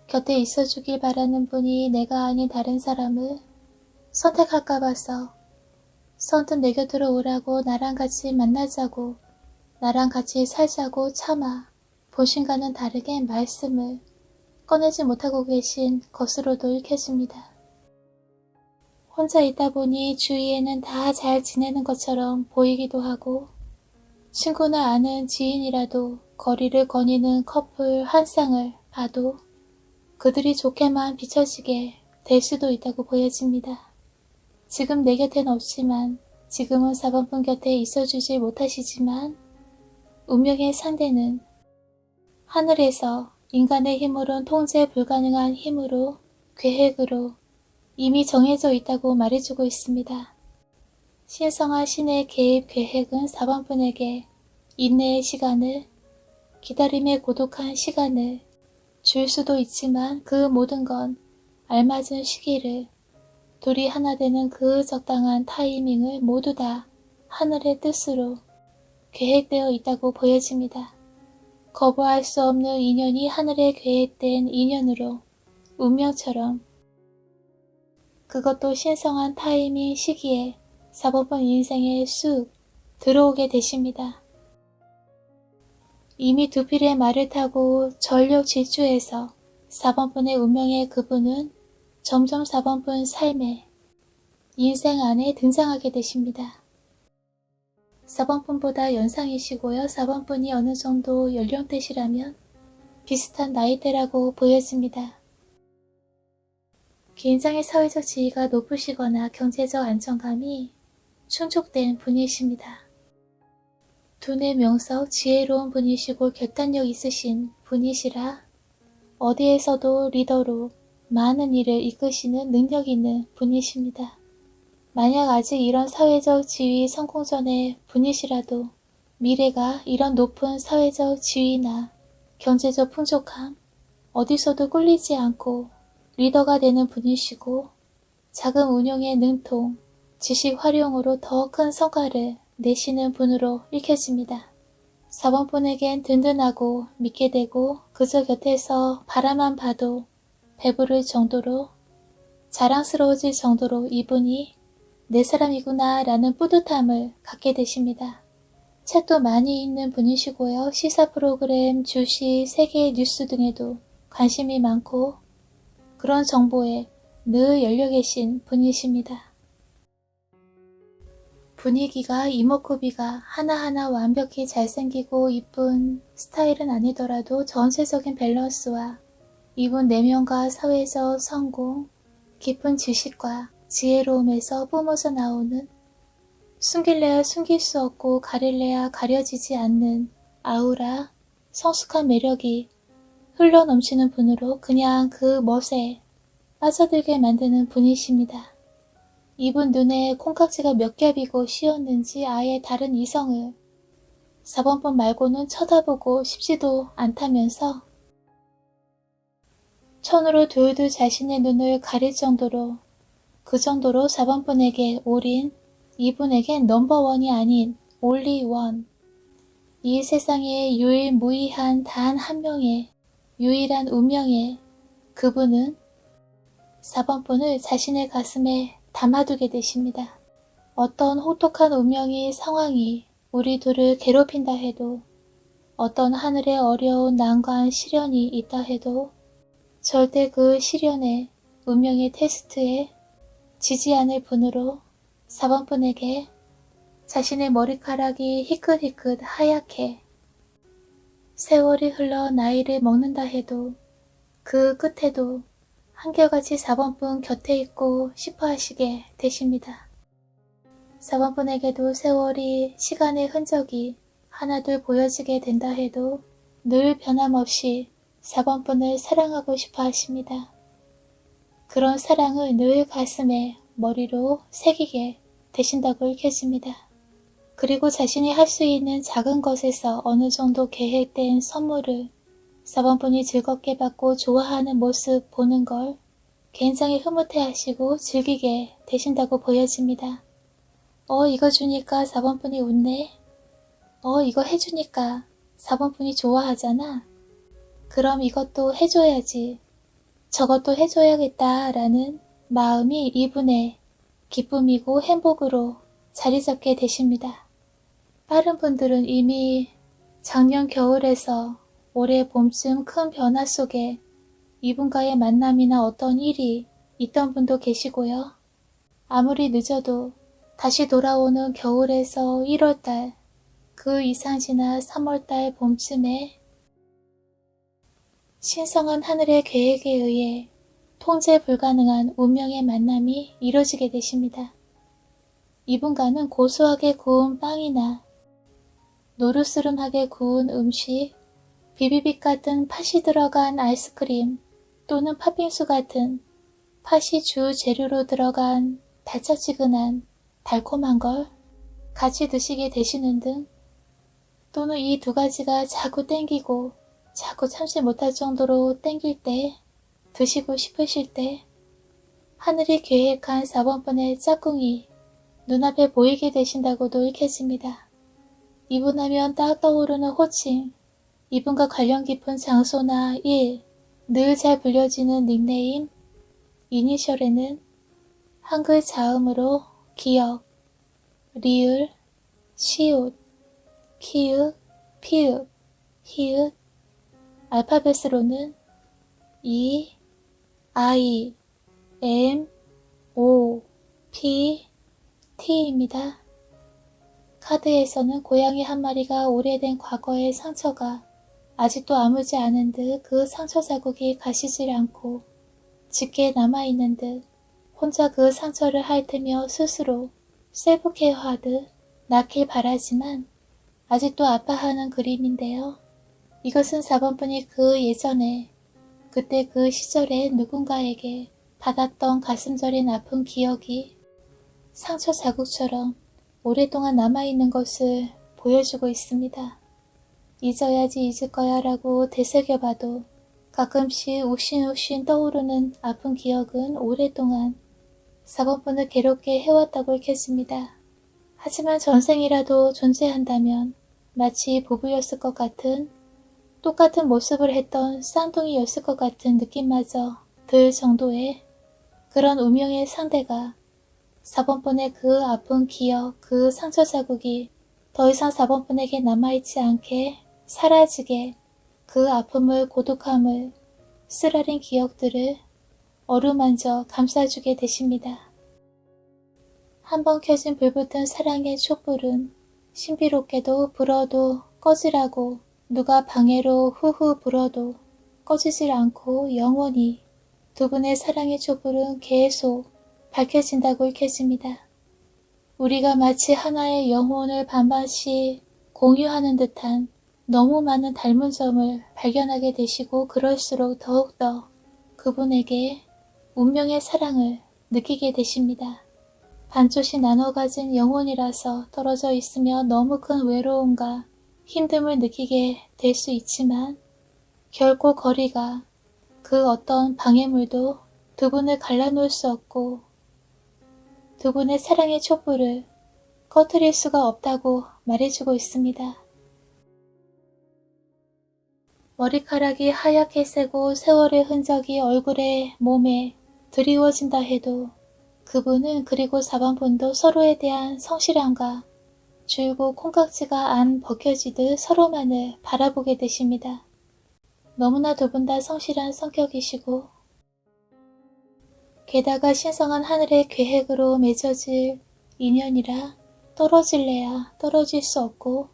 곁에 있어주길 바라는 분이 내가 아닌 다른 사람을 선택할까 봐서 선뜻 내 곁으로 오라고, 나랑 같이 만나자고, 나랑 같이 살자고 참아 본심과는 다르게 말씀을 꺼내지 못하고 계신 것으로도 읽혀집니다. 혼자 있다 보니 주위에는 다 잘 지내는 것처럼 보이기도 하고, 친구나 아는 지인이라도 거리를 거니는 커플 한 쌍을 봐도 그들이 좋게만 비춰지게 될 수도 있다고 보여집니다. 지금 내 곁엔 없지만 지금은 4번분 곁에 있어주지 못하시지만 운명의 상대는 하늘에서 인간의 힘으론 통제 불가능한 힘으로 계획으로 이미 정해져 있다고 말해주고 있습니다. 신성한 신의 개입 계획은 4번분에게 인내의 시간을, 기다림의 고독한 시간을 줄 수도 있지만 그 모든 건 알맞은 시기를, 둘이 하나 되는 그 적당한 타이밍을 모두 다 하늘의 뜻으로 계획되어 있다고 보여집니다. 거부할 수 없는 인연이 하늘에 계획된 인연으로 운명처럼 그것도 신성한 타이밍 시기에 4번분 인생에 쑥 들어오게 되십니다. 이미 두 필의 말을 타고 전력 질주해서 4번분의 운명의 그분은 점점 4번분 삶의 인생 안에 등장하게 되십니다. 4번분보다 연상이시고요. 4번분이 어느 정도 연령대시라면 비슷한 나이대라고 보여집니다. 굉장히 사회적 지위가 높으시거나 경제적 안정감이 충족된 분이십니다. 두뇌 명석, 지혜로운 분이시고 결단력 있으신 분이시라 어디에서도 리더로 많은 일을 이끄시는 능력 있는 분이십니다. 만약 아직 이런 사회적 지위 성공전의 분이시라도 미래가 이런 높은 사회적 지위나 경제적 풍족함, 어디서도 꿀리지 않고 리더가 되는 분이시고 자금 운용의 능통, 지식 활용으로 더 큰 성과를 내시는 분으로 읽혀집니다. 4번분에겐 든든하고 믿게 되고 그저 곁에서 바라만 봐도 배부를 정도로 자랑스러워질 정도로 이분이 내 사람이구나 라는 뿌듯함을 갖게 되십니다. 책도 많이 읽는 분이시고요. 시사 프로그램, 주식, 세계 뉴스 등에도 관심이 많고 그런 정보에 늘 열려 계신 분이십니다. 분위기가 이목구비가 하나하나 완벽히 잘생기고 이쁜 스타일은 아니더라도 전체적인 밸런스와 이분 내면과 사회적 성공, 깊은 지식과 지혜로움에서 뿜어져 나오는 숨길래야 숨길 수 없고 가릴래야 가려지지 않는 아우라, 성숙한 매력이 흘러넘치는 분으로 그냥 그 멋에 빠져들게 만드는 분이십니다. 이분 눈에 콩깍지가 몇 겹이고 씌었는지 아예 다른 이성을 4번분 말고는 쳐다보고 싶지도 않다면서 천으로 둘둘 자신의 눈을 가릴 정도로 그 정도로 4번분에게 올인 이분에겐 넘버원이 아닌 올리원, 이 세상에 유일무이한 단 한 명의 유일한 운명의 그분은 4번분을 자신의 가슴에 담아두게 되십니다. 어떤 혹독한 운명이 상황이 우리 둘을 괴롭힌다 해도 어떤 하늘의 어려운 난관 시련이 있다 해도 절대 그 시련에 운명의 테스트에 지지 않을 분으로 4번분에게 자신의 머리카락이 희끗희끗 하얗게 세월이 흘러 나이를 먹는다 해도 그 끝에도 한결같이 4번분 곁에 있고 싶어 하시게 되십니다. 4번분에게도 세월이 시간의 흔적이 하나둘 보여지게 된다 해도 늘 변함없이 4번분을 사랑하고 싶어 하십니다. 그런 사랑을 늘 가슴에 머리로 새기게 되신다고 읽혀집니다. 그리고 자신이 할 수 있는 작은 것에서 어느 정도 계획된 선물을 4번분이 즐겁게 받고 좋아하는 모습 보는 걸 굉장히 흐뭇해하시고 즐기게 되신다고 보여집니다. 이거 주니까 4번분이 웃네. 이거 해주니까 4번분이 좋아하잖아. 그럼 이것도 해줘야지. 저것도 해줘야겠다 라는 마음이 이분의 기쁨이고 행복으로 자리 잡게 되십니다. 다른 분들은 이미 작년 겨울에서 올해 봄쯤 큰 변화 속에 이분과의 만남이나 어떤 일이 있던 분도 계시고요. 아무리 늦어도 다시 돌아오는 겨울에서 1월달 그 이상 지나 3월달 봄쯤에 신성한 하늘의 계획에 의해 통제 불가능한 운명의 만남이 이뤄지게 되십니다. 이분과는 고소하게 구운 빵이나 노르스름하게 구운 음식, 비비빅 같은 팥이 들어간 아이스크림 또는 팥빙수 같은 팥이 주 재료로 들어간 달짝지근한 달콤한 걸 같이 드시게 되시는 등, 또는 이 두 가지가 자꾸 땡기고 자꾸 참지 못할 정도로 땡길 때, 드시고 싶으실 때 하늘이 계획한 4번분의 짝꿍이 눈앞에 보이게 되신다고도 읽혀집니다. 이분하면 딱 떠오르는 호칭, 이분과 관련 깊은 장소나 일, 늘 잘 불려지는 닉네임, 이니셜에는 한글 자음으로 기역, 리을, 시옷, 키읔, 피읍, 히읗, 알파벳으로는 E, I, M, O, P, T입니다. 카드에서는 고양이 한 마리가 오래된 과거의 상처가 아직도 아물지 않은 듯 그 상처 자국이 가시질 않고 짙게 남아있는 듯 혼자 그 상처를 핥으며 스스로 셀프케어하듯 낫길 바라지만 아직도 아파하는 그림인데요. 이것은 4번분이 그 예전에 그때 그 시절에 누군가에게 받았던 가슴 저린 아픈 기억이 상처 자국처럼 오랫동안 남아있는 것을 보여주고 있습니다. 잊어야지 잊을 거야 라고 되새겨봐도 가끔씩 욱신욱신 떠오르는 아픈 기억은 오랫동안 4번분을 괴롭게 해왔다고 읽혀집니다. 하지만 전생이라도 존재한다면 마치 부부였을 것 같은, 똑같은 모습을 했던 쌍둥이였을 것 같은 느낌마저 들 정도의 그런 운명의 상대가 4번분의 그 아픈 기억, 그 상처 자국이 더 이상 4번분에게 남아있지 않게 사라지게 그 아픔을, 고독함을, 쓰라린 기억들을 어루만져 감싸주게 되십니다. 한번 켜진 불붙은 사랑의 촛불은 신비롭게도 불어도 꺼지라고 누가 방해로 후후 불어도 꺼지질 않고 영원히 두 분의 사랑의 촛불은 계속 밝혀진다고 읽혀집니다. 우리가 마치 하나의 영혼을 반반씩 공유하는 듯한 너무 많은 닮은 점을 발견하게 되시고 그럴수록 더욱더 그분에게 운명의 사랑을 느끼게 되십니다. 반쪽씩 나눠 가진 영혼이라서 떨어져 있으며 너무 큰 외로움과 힘듦을 느끼게 될 수 있지만 결코 거리가 그 어떤 방해물도 두 분을 갈라놓을 수 없고 두 분의 사랑의 촛불을 꺼트릴 수가 없다고 말해주고 있습니다. 머리카락이 하얗게 새고 세월의 흔적이 얼굴에 몸에 드리워진다 해도 그분은 그리고 4번분도 서로에 대한 성실함과 줄고 콩깍지가 안 벗겨지듯 서로만을 바라보게 되십니다. 너무나 두 분 다 성실한 성격이시고 게다가 신성한 하늘의 계획으로 맺어질 인연이라 떨어질래야 떨어질 수 없고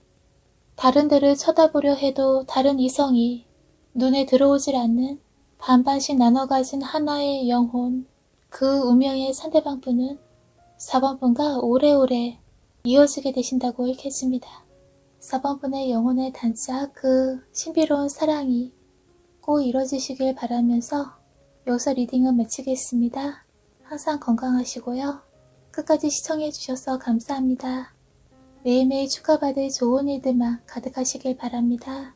다른 데를 쳐다보려 해도 다른 이성이 눈에 들어오질 않는 반반씩 나눠 가진 하나의 영혼, 그 운명의 상대방분은 4번분과 오래오래 이어지게 되신다고 읽혀집니다. 4번분의 영혼의 단짝, 그 신비로운 사랑이 꼭 이뤄지시길 바라면서 여기서 리딩은 마치겠습니다. 항상 건강하시고요. 끝까지 시청해주셔서 감사합니다. 매일매일 축하받을 좋은 일들만 가득하시길 바랍니다.